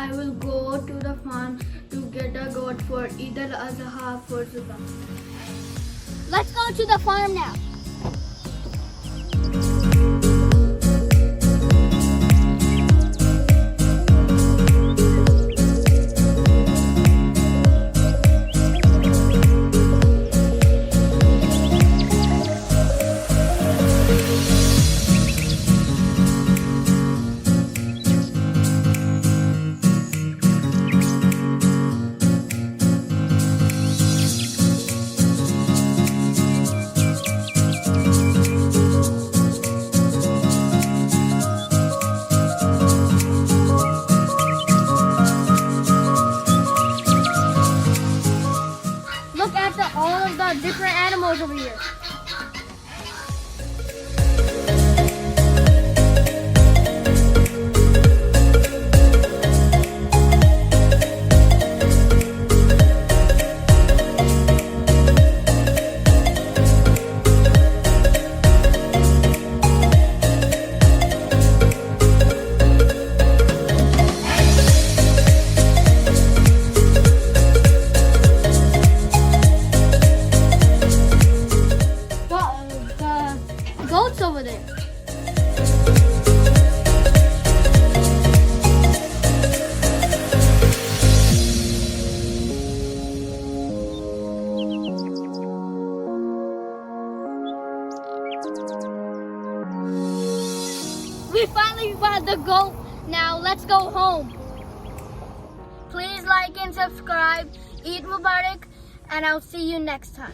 I will go to the farm to get a goat for Eid Ul Adha for Zuba. Let's go to the farm now. Look at all of the different animals over here. The goats over there. We finally found the goat. Now let's go home. Please like and subscribe. Eid Mubarak, and I'll see you next time.